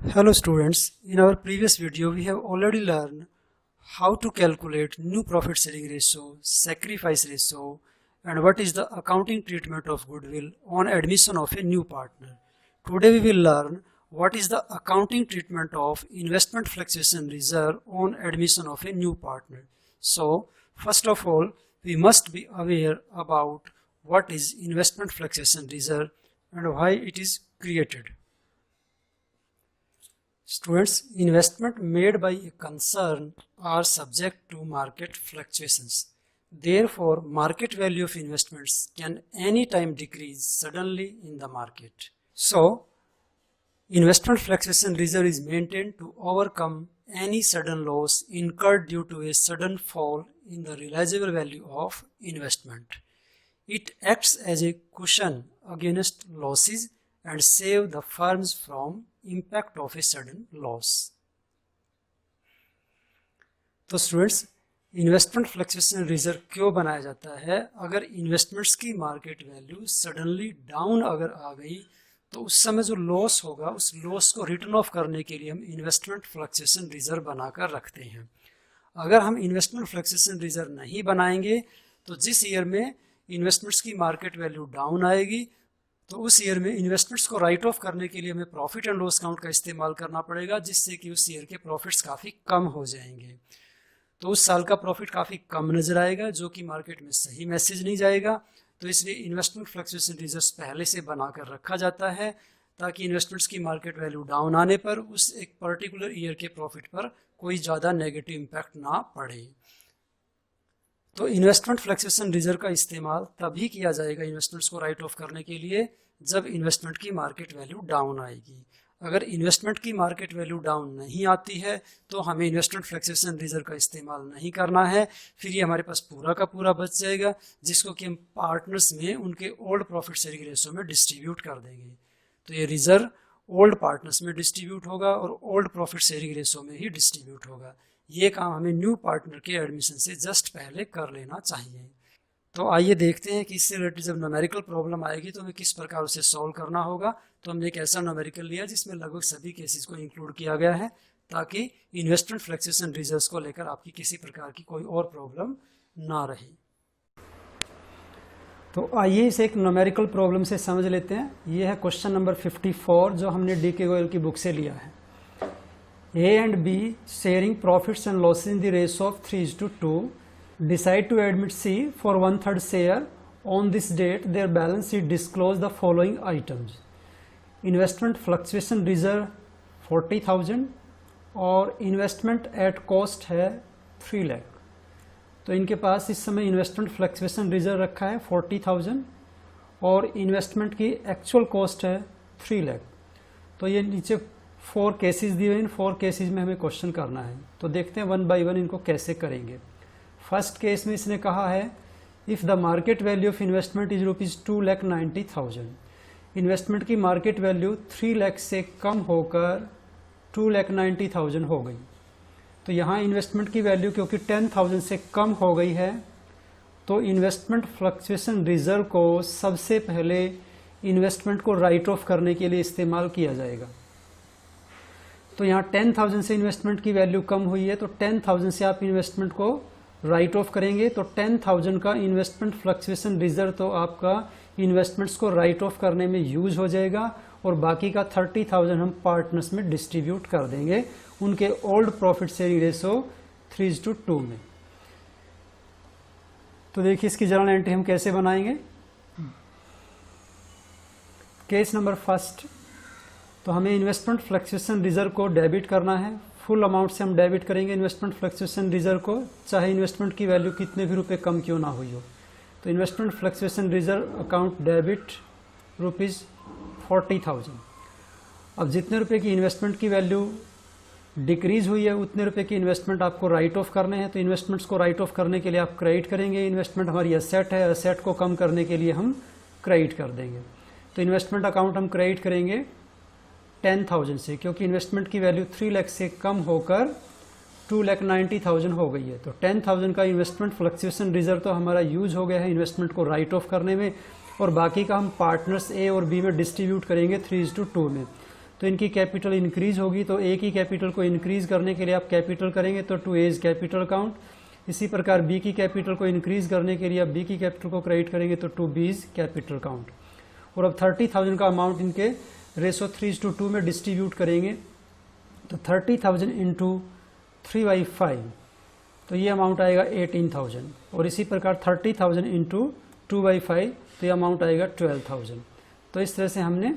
Hello students, in our previous video we have already learned how to calculate new profit sharing ratio, sacrifice ratio and what is the accounting treatment of goodwill on admission of a new partner. Today we will learn what is the accounting treatment of investment fluctuation reserve on admission of a new partner. So first of all we must be aware about what is investment fluctuation reserve and why it is created. Students, investment made by a concern are subject to market fluctuations. Therefore, market value of investments can anytime decrease suddenly in the market. So, investment fluctuation reserve is maintained to overcome any sudden loss incurred due to a sudden fall in the realizable value of investment. It acts as a cushion against losses and save the firms from impact of a sudden loss. तो students, investment fluctuation reserve क्यों बनाया जाता है? अगर investments की market value suddenly down अगर आ गई तो उस समय जो लॉस होगा उस लॉस को रिटर्न ऑफ करने के लिए हम इन्वेस्टमेंट फ्लक्चुएशन रिजर्व बनाकर रखते हैं। अगर हम इन्वेस्टमेंट फ्लक्चुएशन रिजर्व नहीं बनाएंगे तो जिस ईयर में इन्वेस्टमेंट्स की मार्केट वैल्यू डाउन आएगी तो उस ईयर में इन्वेस्टमेंट्स को राइट ऑफ करने के लिए हमें प्रॉफिट एंड लॉस अकाउंट का इस्तेमाल करना पड़ेगा, जिससे कि उस ईयर के प्रॉफिट्स काफ़ी कम हो जाएंगे। तो उस साल का प्रॉफिट काफ़ी कम नजर आएगा, जो कि मार्केट में सही मैसेज नहीं जाएगा। तो इसलिए इन्वेस्टमेंट फ्लक्चुएशन रिजर्व्स पहले से बनाकर रखा जाता है ताकि इन्वेस्टमेंट्स की मार्केट वैल्यू डाउन आने पर उस एक पर्टिकुलर ईयर के प्रॉफिट पर कोई ज़्यादा नेगेटिव इम्पैक्ट ना पड़े। तो इन्वेस्टमेंट फ्लक्चुएशन रिजर्व का इस्तेमाल तभी किया जाएगा इन्वेस्टमेंट्स को राइट ऑफ करने के लिए जब इन्वेस्टमेंट की मार्केट वैल्यू डाउन आएगी। अगर इन्वेस्टमेंट की मार्केट वैल्यू डाउन नहीं आती है तो हमें इन्वेस्टमेंट फ्लक्चुएशन रिजर्व का इस्तेमाल नहीं करना है। फिर ये हमारे पास पूरा का पूरा बच जाएगा, जिसको कि हम पार्टनर्स में उनके ओल्ड प्रॉफिट शेयरिंग रेशो में डिस्ट्रीब्यूट कर देंगे। तो ये रिजर्व ओल्ड पार्टनर्स में डिस्ट्रीब्यूट होगा और ओल्ड प्रॉफिट शेयरिंग रेशो में ही डिस्ट्रीब्यूट होगा। ये काम हमें न्यू पार्टनर के एडमिशन से जस्ट पहले कर लेना चाहिए। तो आइए देखते हैं कि इससे रिलेटेड जब न्यूमेरिकल प्रॉब्लम आएगी तो हमें किस प्रकार उसे सॉल्व करना होगा। तो हमने एक ऐसा न्यूमेरिकल लिया जिसमें लगभग सभी केसेस को इंक्लूड किया गया है ताकि इन्वेस्टमेंट फ्लक्चुएशन रिजर्व्स को लेकर आपकी किसी प्रकार की कोई और प्रॉब्लम ना रहे। तो आइए इसे एक न्यूमेरिकल प्रॉब्लम से समझ लेते हैं। ये है क्वेश्चन नंबर 54 जो हमने डी.के. गोयल की बुक से लिया है। A and B sharing profits and losses in the ratio of 3:2 decide to admit C for 1/3 share. On this date their balance sheet disclose the following items: investment fluctuation reserve 40,000 और investment at cost है 3 लाख। तो इनके पास इस समय investment fluctuation reserve रखा है 40,000 और investment की एक्चुअल कॉस्ट है 3 लाख। तो ये नीचे 4 केसेस दिए हुए, इन 4 केसेस में हमें क्वेश्चन करना है। तो देखते हैं 1 बाई 1 इनको कैसे करेंगे। फर्स्ट केस में इसने कहा है if the market value of investment is ₹2,90,000, investment की मार्केट वैल्यू 3 लाख से कम होकर 2,90,000 हो गई। तो यहाँ इन्वेस्टमेंट की वैल्यू क्योंकि 10,000 से कम हो गई है तो इन्वेस्टमेंट फ्लक्चुएशन रिजर्व को सबसे पहले इन्वेस्टमेंट को राइट ऑफ करने के लिए इस्तेमाल किया जाएगा। तो यहाँ 10,000 से इन्वेस्टमेंट की वैल्यू कम हुई है तो 10,000 से आप इन्वेस्टमेंट को राइट ऑफ करेंगे तो 10,000 का इन्वेस्टमेंट फ्लक्चुएशन रिजर्व तो आपका इन्वेस्टमेंट्स को राइट ऑफ करने में यूज हो जाएगा और बाकी का 30,000 हम पार्टनर्स में डिस्ट्रीब्यूट कर देंगे उनके ओल्ड प्रॉफिट शेयरिंग रेशो 3:2 में। तो देखिए इसकी जर्नल एंट्री हम कैसे बनाएंगे। केस नंबर फर्स्ट, तो हमें इन्वेस्टमेंट फ्लक्चुएशन रिजर्व को डेबिट करना है। फुल अमाउंट से हम डेबिट करेंगे इन्वेस्टमेंट फ्लक्चुएशन रिजर्व को, चाहे इन्वेस्टमेंट की वैल्यू कितने भी रुपए कम क्यों ना हुई हो। तो investment fluctuation reserve account debit ₹40,000। अब जितने रुपए की इन्वेस्टमेंट की वैल्यू डिक्रीज हुई है उतने रुपए की इन्वेस्टमेंट आपको राइट ऑफ करने हैं। तो इन्वेस्टमेंट्स को राइट ऑफ करने के लिए आप क्रेडिट करेंगे। इन्वेस्टमेंट हमारी एसेट है, एसेट को कम करने के लिए हम क्रेडिट कर देंगे। तो इन्वेस्टमेंट अकाउंट हम क्रेडिट करेंगे 10,000 से, क्योंकि इन्वेस्टमेंट की वैल्यू 3 लाख से कम होकर 2,90,000 हो गई है। तो 10,000 का इन्वेस्टमेंट फ्लक्चुएशन रिजर्व तो हमारा यूज हो गया है इन्वेस्टमेंट को राइट ऑफ करने में और बाकी का हम पार्टनर्स ए और बी में डिस्ट्रीब्यूट करेंगे 3:2 में। तो तो इनकी कैपिटल इंक्रीज होगी, तो ए की कैपिटल को इंक्रीज करने के लिए आप कैपिटल करेंगे तो to A is capital account. इसी प्रकार बी की कैपिटल को इंक्रीज करने के लिए आप बी की कैपिटल को क्रेडिट करेंगे तो to B is capital account. और अब 30,000 का अमाउंट इनके रेशो 3:2 में डिस्ट्रीब्यूट करेंगे, तो 30,000 इंटू 3/5 तो ये अमाउंट आएगा 18,000। और इसी प्रकार 30,000 इंटू 2/5 तो ये अमाउंट आएगा 12,000। तो इस तरह से हमने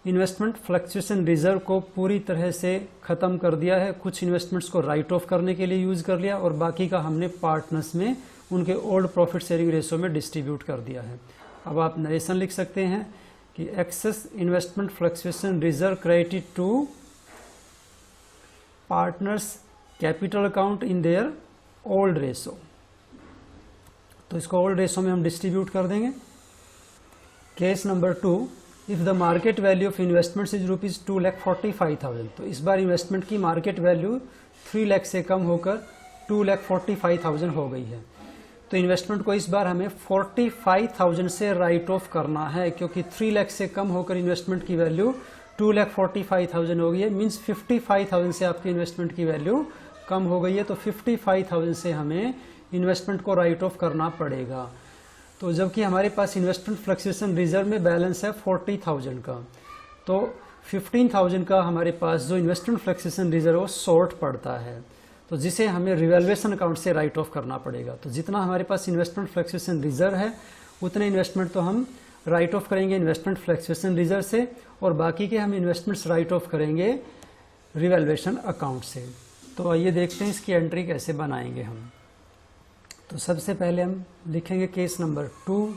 इन्वेस्टमेंट फ्लक्चुएशन रिजर्व को पूरी तरह से ख़त्म कर दिया है। कुछ इन्वेस्टमेंट्स को राइट ऑफ करने के लिए यूज़ कर लिया और बाकी का हमने पार्टनर्स में उनके ओल्ड प्रॉफिट शेयरिंग रेशो में डिस्ट्रीब्यूट कर दिया है। अब आप नरेशन लिख सकते हैं कि excess investment fluctuation reserve credited to partners capital account in their old ratio. तो इसको ओल्ड रेशो में हम डिस्ट्रीब्यूट कर देंगे। Case number 2, if the market value of investments is ₹2,45,000। तो इस बार इन्वेस्टमेंट की मार्केट वैल्यू 3 लाख से कम होकर 2,45,000 हो गई है। तो इन्वेस्टमेंट को इस बार हमें 45,000 से राइट ऑफ करना है, क्योंकि 3 लाख से कम होकर इन्वेस्टमेंट की वैल्यू 2,45,000 हो गई है। मीन्स 55,000 से आपकी इन्वेस्टमेंट की वैल्यू कम हो गई है, तो 55,000 से हमें इन्वेस्टमेंट को राइट ऑफ करना पड़ेगा। तो जबकि हमारे पास इन्वेस्टमेंट फ्लक्चुएशन रिजर्व में बैलेंस है 40,000 का, तो 15,000 का हमारे पास जो इन्वेस्टमेंट फ्लक्चुएशन रिजर्व वो शॉर्ट पड़ता है, तो जिसे हमें रिवैल्यूएशन अकाउंट से राइट ऑफ करना पड़ेगा। तो जितना हमारे पास इन्वेस्टमेंट फ्लक्चुएशन रिजर्व है उतने इन्वेस्टमेंट तो हम राइट ऑफ करेंगे इन्वेस्टमेंट फ्लक्चुएशन रिजर्व से, और बाकी के हम इन्वेस्टमेंट्स राइट ऑफ करेंगे रिवैल्यूएशन अकाउंट से। तो आइए देखते हैं इसकी एंट्री कैसे बनाएंगे हम। तो सबसे पहले हम लिखेंगे case number 2,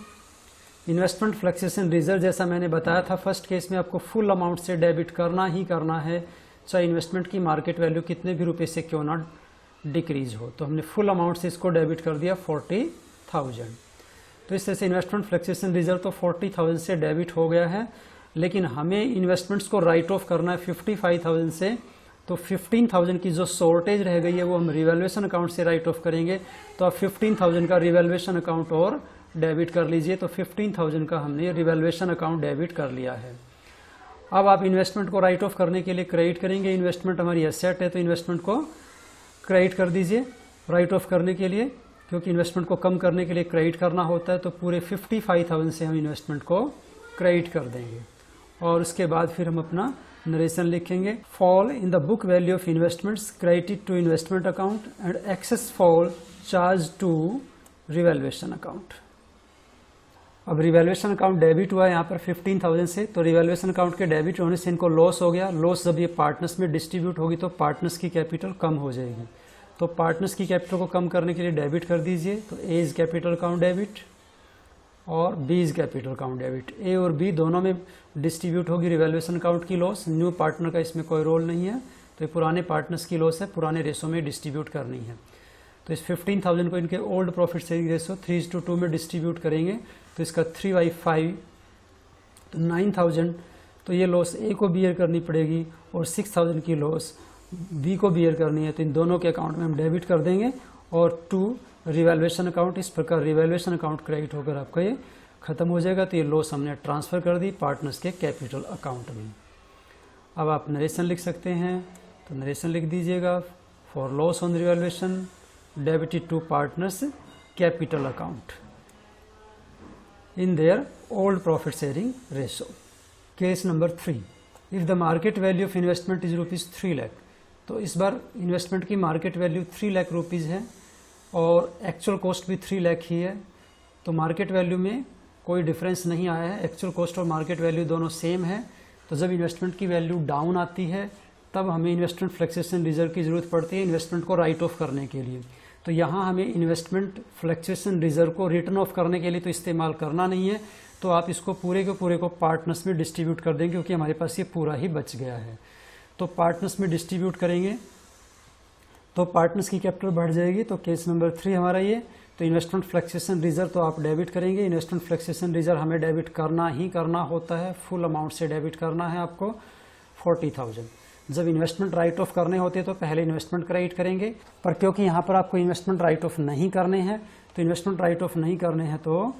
investment fluctuation reserve. जैसा मैंने बताया था फर्स्ट केस में आपको फुल अमाउंट से डेबिट करना ही करना है, चाहे इन्वेस्टमेंट की मार्केट वैल्यू कितने भी रुपए से क्यों ना डिक्रीज हो। तो हमने फुल अमाउंट से इसको डेबिट कर दिया 40,000। तो इस तरह से इन्वेस्टमेंट फ्लक्चुएशन रिजर्व तो 40,000 से डेबिट हो गया है, लेकिन हमें इन्वेस्टमेंट्स को राइट ऑफ करना है 55,000 से। तो 15,000 की जो शॉर्टेज रह गई है वो हम रिवैल्यूएशन अकाउंट से राइट ऑफ करेंगे। तो आप 15,000 का रिवैल्यूएशन अकाउंट और डेबिट कर लीजिए। तो 15,000 का हमने रिवैल्यूएशन अकाउंट डेबिट कर लिया है। अब आप इन्वेस्टमेंट को राइट ऑफ करने के लिए क्रेडिट करेंगे। इन्वेस्टमेंट हमारी एसेट है, तो इन्वेस्टमेंट को क्रेडिट कर दीजिए राइट ऑफ करने के लिए, क्योंकि इन्वेस्टमेंट को कम करने के लिए क्रेडिट करना होता है। तो पूरे 55,000 से हम इन्वेस्टमेंट को क्रेडिट कर देंगे। और उसके बाद फिर हम अपना नरेशन लिखेंगे। Fall in the book value of investments credited to investment account and excess fall charge to revaluation account. अब रिवैल्यूएशन अकाउंट डेबिट हुआ है यहाँ पर 15,000 से, तो रिवैल्यूएशन अकाउंट के डेबिट होने से इनको लॉस हो गया। लॉस जब ये पार्टनर्स में डिस्ट्रीब्यूट होगी तो पार्टनर्स की कैपिटल कम हो जाएगी। तो पार्टनर्स की कैपिटल को कम करने के लिए डेबिट कर दीजिए। तो A is capital account debit और B is capital account debit. A और बी दोनों में डिस्ट्रीब्यूट होगी रिवैल्यूएशन अकाउंट की लॉस। न्यू पार्टनर का इसमें कोई रोल नहीं है, तो ये पुराने पार्टनर्स की लॉस है, पुराने रेशो में डिस्ट्रीब्यूट करनी है। तो इस 15,000 को इनके ओल्ड प्रॉफिट शेयरिंग रेशो 3:2 में डिस्ट्रीब्यूट करेंगे। तो इसका 3/5 तो 9,000, तो ये लॉस ए को बियर करनी पड़ेगी और 6,000 की लॉस बी को बियर करनी है। तो इन दोनों के अकाउंट में हम डेबिट कर देंगे और टू रिवैल्यूएशन अकाउंट। इस प्रकार रिवैल्यूएशन अकाउंट क्रेडिट होकर आपका ये खत्म हो जाएगा। तो ये लॉस हमने ट्रांसफ़र कर दी पार्टनर्स के कैपिटल अकाउंट में। अब आप नरेशन लिख सकते हैं, तो नरेशन लिख दीजिएगा। For loss on revaluation debited to partners capital account in their old profit sharing ratio. Case number 3, if the market value of investment is ₹3 lakh. तो इस बार इन्वेस्टमेंट की मार्केट वैल्यू 3 लाख रुपीज़ है और एक्चुअल कॉस्ट भी 3 लाख ही है। तो मार्केट वैल्यू में कोई डिफरेंस नहीं आया है, एक्चुअल कॉस्ट और मार्केट वैल्यू दोनों सेम है। तो जब इन्वेस्टमेंट की वैल्यू डाउन आती है तब हमें इन्वेस्टमेंट फ्लक्चुएशन रिजर्व की ज़रूरत पड़ती है इन्वेस्टमेंट को राइट ऑफ करने के लिए। तो यहाँ हमें इन्वेस्टमेंट फ्लक्चुएशन रिजर्व को रिटर्न ऑफ करने के लिए तो इस्तेमाल करना नहीं है, तो आप इसको पूरे के पूरे को पार्टनर्स में डिस्ट्रीब्यूट कर देंगे, क्योंकि हमारे पास ये पूरा ही बच गया है। तो पार्टनर्स में डिस्ट्रीब्यूट करेंगे तो पार्टनर्स की कैपिटल बढ़ जाएगी। तो केस नंबर 3 हमारा ये। तो इन्वेस्टमेंट फ्लक्चुएशन रिजर्व तो आप डेबिट करेंगे। इन्वेस्टमेंट फ्लक्चुएशन रिजर्व हमें डेबिट करना ही करना होता है, फुल अमाउंट से डेबिट करना है आपको 40,000। जब इन्वेस्टमेंट राइट ऑफ करने होते हैं तो पहले इन्वेस्टमेंट क्रेडिट करेंगे, पर क्योंकि यहाँ पर आपको इन्वेस्टमेंट राइट ऑफ नहीं करने हैं, तो इन्वेस्टमेंट राइट ऑफ नहीं करने हैं तो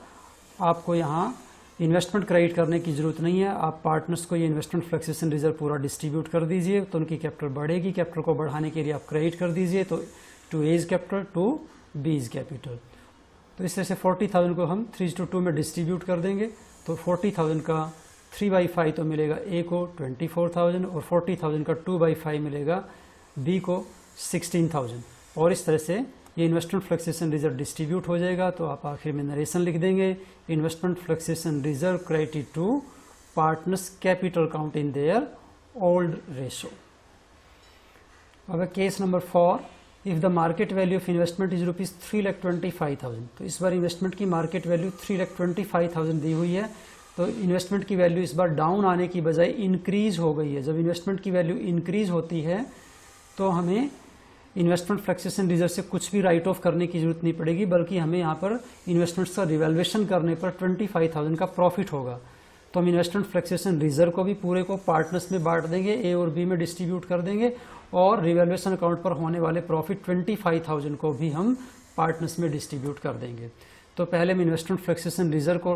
आपको यहाँ इन्वेस्टमेंट क्रेडिट करने की ज़रूरत नहीं है, आप पार्टनर्स को ये इन्वेस्टमेंट फ्लेक्सेशन रिजर्व पूरा डिस्ट्रीब्यूट कर दीजिए, तो उनकी कैपिटल बढ़ेगी। कैपिटल को बढ़ाने के लिए आप क्रेडिट कर दीजिए, तो to A's capital to B's capital. तो इस तरह से 40,000 को हम 3:2 में डिस्ट्रीब्यूट कर देंगे, तो 40,000 का 3/5 तो मिलेगा ए को 24,000 और 40,000 का 2/5 मिलेगा बी को 16,000। और इस तरह से ये इन्वेस्टमेंट फ्लेक्सेशन रिजर्व डिस्ट्रीब्यूट हो जाएगा। तो आप आखिर में नरेशन लिख देंगे, investment fluctuation reserve credited to partners capital account in their old ratio. अब case number 4, if the market value of investment is rupees 3,25,000। तो इस बार इन्वेस्टमेंट की मार्केट वैल्यू 3,25,000 दी हुई है, तो इन्वेस्टमेंट की वैल्यू इस बार डाउन आने की बजाय इंक्रीज हो गई है। जब इन्वेस्टमेंट की वैल्यू इंक्रीज होती है तो हमें इन्वेस्टमेंट फ्लेक्सेशन रिजर्व से कुछ भी राइट ऑफ करने की जरूरत नहीं पड़ेगी, बल्कि हमें यहाँ पर इन्वेस्टमेंट्स का रिवैल्यूएशन करने पर 25,000 का प्रॉफिट होगा। तो हम इन्वेस्टमेंट फ्लेक्सेशन रिजर्व को भी पूरे को पार्टनर्स में बांट देंगे, ए और बी में डिस्ट्रीब्यूट कर देंगे, और रिवैल्यूएशन अकाउंट पर होने वाले प्रॉफिट 25,000 को भी हम पार्टनर्स में डिस्ट्रीब्यूट कर देंगे। तो पहले हम इन्वेस्टमेंट फ्लेक्सेशन रिजर्व को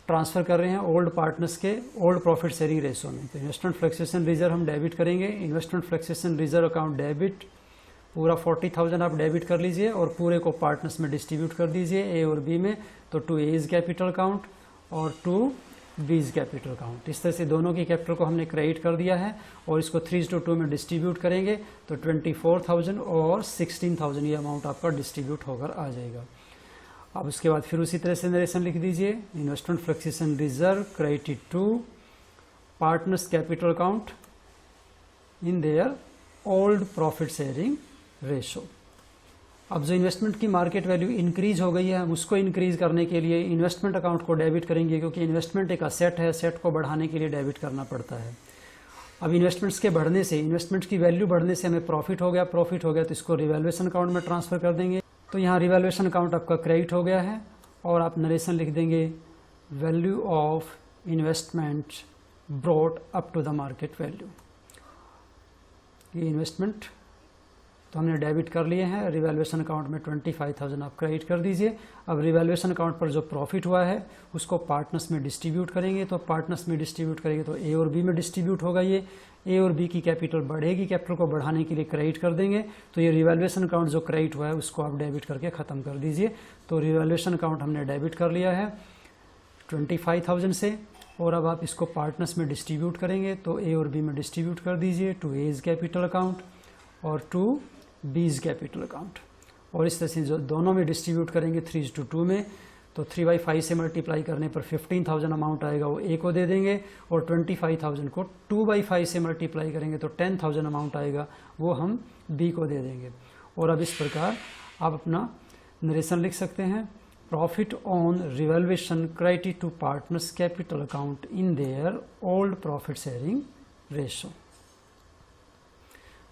ट्रांसफ़र कर रहे हैं ओल्ड पार्टनर्स के ओल्ड प्रॉफिट शेयरिंग रेशो में। तो इन्वेस्टमेंट फ्लेक्सेशन रिजर्व हम डेबिट करेंगे, investment fluctuation reserve account debit, पूरा 40,000 आप डेबिट कर लीजिए और पूरे को पार्टनर्स में डिस्ट्रीब्यूट कर दीजिए ए और बी में। तो टू एज कैपिटल काउंट और टू बीज कैपिटल काउंट। इस तरह से दोनों की कैपिटल को हमने क्रेडिट कर दिया है और इसको 3:2 में डिस्ट्रीब्यूट करेंगे, तो 24,000 और 16,000 ये अमाउंट आपका डिस्ट्रीब्यूट होकर आ जाएगा। अब उसके बाद फिर उसी तरह से नरेशन लिख दीजिए, investment fluctuation reserve credited to partners capital account in their old profit sharing ratio. अब जो इन्वेस्टमेंट की मार्केट वैल्यू इंक्रीज हो गई है, हम उसको इंक्रीज करने के लिए इन्वेस्टमेंट अकाउंट को डेबिट करेंगे, क्योंकि इन्वेस्टमेंट एक असेट है, असेट को बढ़ाने के लिए डेबिट करना पड़ता है। अब इन्वेस्टमेंट्स के बढ़ने से, इन्वेस्टमेंट की वैल्यू बढ़ने से हमें प्रॉफिट हो गया तो इसको रिवैल्यूएशन अकाउंट में ट्रांसफर कर देंगे। तो यहाँ रिवैल्यूएशन अकाउंट आपका क्रेडिट हो गया है और आप नरेशन लिख देंगे, value of investment brought up to the market value. ये इन्वेस्टमेंट तो हमने डेबिट कर लिए हैं, रिवैल्यूएशन अकाउंट में 25,000 आप क्रेडिट कर दीजिए। अब रिवैल्यूएशन अकाउंट पर जो प्रॉफिट हुआ है उसको पार्टनर्स में डिस्ट्रीब्यूट करेंगे, तो पार्टनर्स में डिस्ट्रीब्यूट करेंगे तो ए और बी में डिस्ट्रीब्यूट होगा। ये ए और बी की कैपिटल बढ़ेगी, कैपिटल को बढ़ाने के लिए क्रेडिट कर देंगे, तो ये रिवैल्यूएशन अकाउंट जो क्रेडिट हुआ है उसको आप डेबिट करके ख़त्म कर दीजिए। तो रिवैल्यूएशन अकाउंट हमने डेबिट कर लिया है 25,000 से, और अब आप इसको पार्टनर्स में डिस्ट्रीब्यूट करेंगे, तो ए और बी में डिस्ट्रीब्यूट कर दीजिए, टू एज कैपिटल अकाउंट और टू बीज कैपिटल अकाउंट। और इस तरह से जो दोनों में डिस्ट्रीब्यूट करेंगे 3:2 में, तो 3/5 से मल्टीप्लाई करने पर 15,000 अमाउंट आएगा, वो ए को दे देंगे, और 25,000 को 2/5 से मल्टीप्लाई करेंगे तो 10,000 अमाउंट आएगा, वो हम बी को दे देंगे। और अब इस प्रकार आप अपना नरेशन लिख सकते हैं, profit on revaluation credited to partners capital account in their old profit sharing ratio.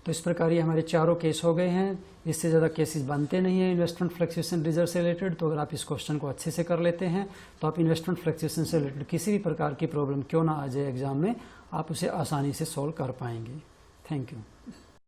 तो इस प्रकार ये हमारे चारों केस हो गए हैं। इससे ज़्यादा केसेस बनते नहीं हैं इन्वेस्टमेंट फ्लेक्सेशन रिजर्व से रिलेटेड। तो अगर आप इस क्वेश्चन को अच्छे से कर लेते हैं तो आप इन्वेस्टमेंट फ्लेक्सेशन से रिलेटेड किसी भी प्रकार की प्रॉब्लम क्यों ना आ जाए एग्जाम में, आप उसे आसानी से सॉल्व कर पाएंगे। Thank you.